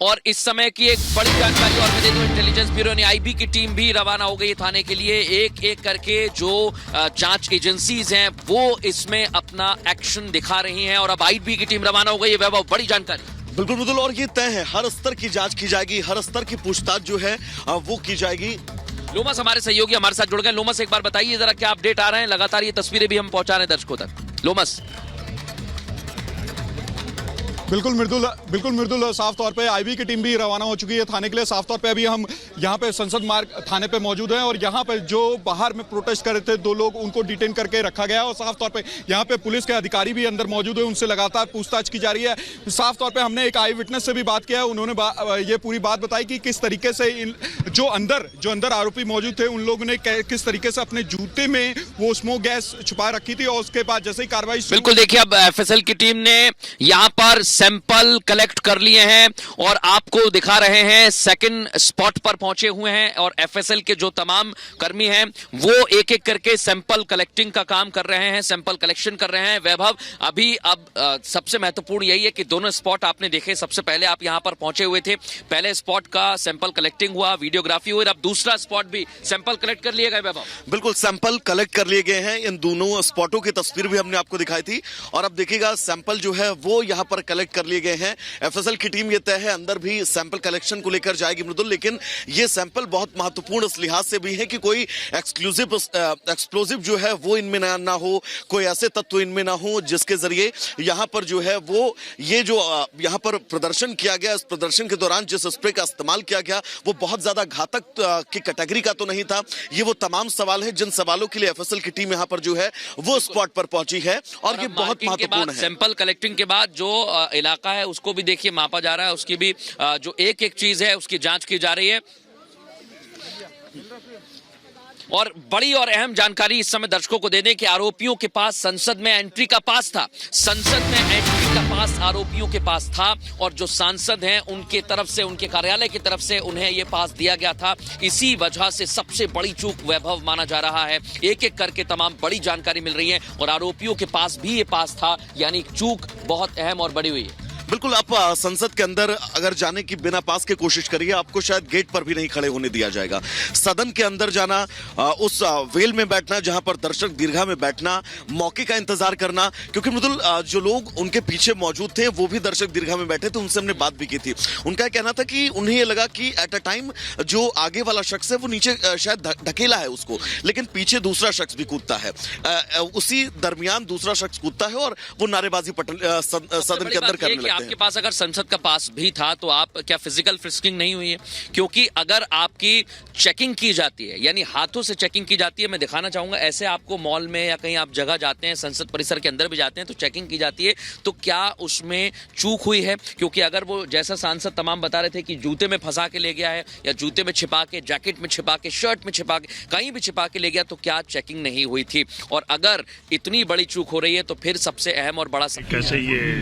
और इस समय की एक बड़ी जानकारी और मैं दे दूं, इंटेलिजेंस ब्यूरो यानी आईबी की टीम भी रवाना हो गई है थाने के लिए। एक एक करके जो जांच एजेंसीज हैं वो इसमें अपना एक्शन दिखा रही हैं और अब आईबी की टीम रवाना हो गई है। वैभव, बड़ी जानकारी। बिल्कुल बिल्कुल, और ये तय है हर स्तर की जांच की जाएगी, हर स्तर की पूछताछ जो है वो की जाएगी। लोमस हमारे सहयोगी हमारे साथ जुड़ गए। लोमस, एक बार बताइए जरा क्या अपडेट आ रहे हैं, लगातार ये तस्वीरें भी हम पहुंचा रहे हैं दर्शकों तक। लोमस। बिल्कुल मृदुल, साफ तौर पे आईबी की टीम भी रवाना हो चुकी है थाने के लिए। साफ तौर पे अभी हम यहाँ पे संसद मार्ग थाने पे मौजूद हैं और यहाँ पे जो बाहर में प्रोटेस्ट कर रहे थे 2 लोग, उनको डिटेन करके रखा गया और साफ तौर पे यहाँ पे पुलिस के अधिकारी भी अंदर मौजूद है, उनसे लगातार पूछताछ की जा रही है। साफ तौर पे हमने एक आई विटनेस से भी बात किया, उन्होंने ये पूरी बात बताई कि किस तरीके से जो अंदर आरोपी मौजूद थे उन लोगों ने किस तरीके से अपने जूते में वो स्मोक गैस छुपा रखी थी और उसके बाद जैसे ही कार्रवाई। बिल्कुल, देखिए अब एफएसएल की टीम ने यहाँ पर सैंपल कलेक्ट कर लिए हैं और आपको दिखा रहे हैं, सेकंड स्पॉट पर पहुंचे हुए हैं और एफएसएल के जो तमाम कर्मी हैं वो एक एक करके सैंपल कलेक्टिंग का काम कर रहे हैं, सैंपल कलेक्शन कर रहे हैं। वैभव, अभी अब सबसे महत्वपूर्ण यही है कि दोनों स्पॉट आपने देखे, सबसे पहले आप यहां पर पहुंचे हुए थे, पहले स्पॉट का सैंपल कलेक्टिंग हुआ, वीडियोग्राफी हुई, अब दूसरा स्पॉट भी सैंपल कलेक्ट कर लिए गए। वैभव, बिल्कुल सैंपल कलेक्ट कर लिए गए हैं। इन दोनों स्पॉटों की तस्वीर भी हमने आपको दिखाई थी और अब देखिएगा सैंपल जो है वो यहां पर कलेक्ट कर लिए गए हैं। एफएसएल की टीम ये तय है अंदर भी सैंपल कलेक्शन को लेकर जाएगी मृदुल, लेकिन ये सैंपल बहुत महत्वपूर्ण इस लिहाज से भी है कि कोई एक्सप्लोजिव जो है वो इनमें ना हो, कोई ऐसे तत्व इनमें ना हो जिसके जरिए यहां पर जो है वो ये जो यहां पर प्रदर्शन किया गया, इस प्रदर्शन के दौरान जिस स्प्रे का इस्तेमाल किया गया वो बहुत ज्यादा घातक की कैटेगरी का तो नहीं था। ये वो तमाम सवाल है जिन सवालों के लिए एफएसएल की टीम यहां पर जो है वो स्पॉट पर पहुंची है और ये बहुत महत्वपूर्ण है। सैंपल कलेक्टिंग के बाद जो इलाका है उसको भी देखिए मापा जा रहा है, उसकी भी जो एक एक चीज है उसकी जांच की जा रही है। और बड़ी और अहम जानकारी इस समय दर्शकों को दे दें कि आरोपियों के पास संसद में एंट्री का पास था, संसद में एंट्री का पास आरोपियों के पास था और जो सांसद हैं उनके तरफ से, उनके कार्यालय की तरफ से उन्हें यह पास दिया गया था। इसी वजह से सबसे बड़ी चूक वैभव माना जा रहा है। एक एक करके तमाम बड़ी जानकारी मिल रही है और आरोपियों के पास भी ये पास था, यानी चूक बहुत अहम और बड़ी हुई है। बिल्कुल, आप संसद के अंदर अगर जाने की बिना पास की कोशिश करिए, आपको शायद गेट पर भी नहीं खड़े होने दिया जाएगा। सदन के अंदर जाना, उस वेल में बैठना जहां पर दर्शक दीर्घा में बैठना, मौके का इंतजार करना, क्योंकि मृदुल जो लोग उनके पीछे मौजूद थे वो भी दर्शक दीर्घा में बैठे थे, उनसे हमने बात भी की थी। उनका कहना था कि उन्हें ये लगा कि एट अ टाइम जो आगे वाला शख्स है वो नीचे शायद ढकेला है उसको, लेकिन पीछे दूसरा शख्स भी कूदता है, उसी दरमियान दूसरा शख्स कूदता है और वो नारेबाजी सदन के अंदर करने लगता है। आपके पास अगर संसद का पास भी था तो आप क्या फिजिकल फ्रिस्किंग नहीं हुई है? क्योंकि अगर आपकी चेकिंग की जाती है, यानी हाथों से चेकिंग की जाती है, मैं दिखाना चाहूंगा, ऐसे आपको मॉल में या कहीं आप जगह जाते हैं, संसद परिसर के अंदर भी जाते हैं तो चेकिंग की जाती है, तो क्या उसमें चूक हुई है? क्योंकि अगर वो जैसा सांसद तमाम बता रहे थे कि जूते में फंसा के ले गया है या जूते में छिपा के, जैकेट में छिपा के, शर्ट में छिपा के, कहीं भी छिपा के ले गया, तो क्या चेकिंग नहीं हुई थी? और अगर इतनी बड़ी चूक हो रही है तो फिर सबसे अहम और बड़ा कैसे ये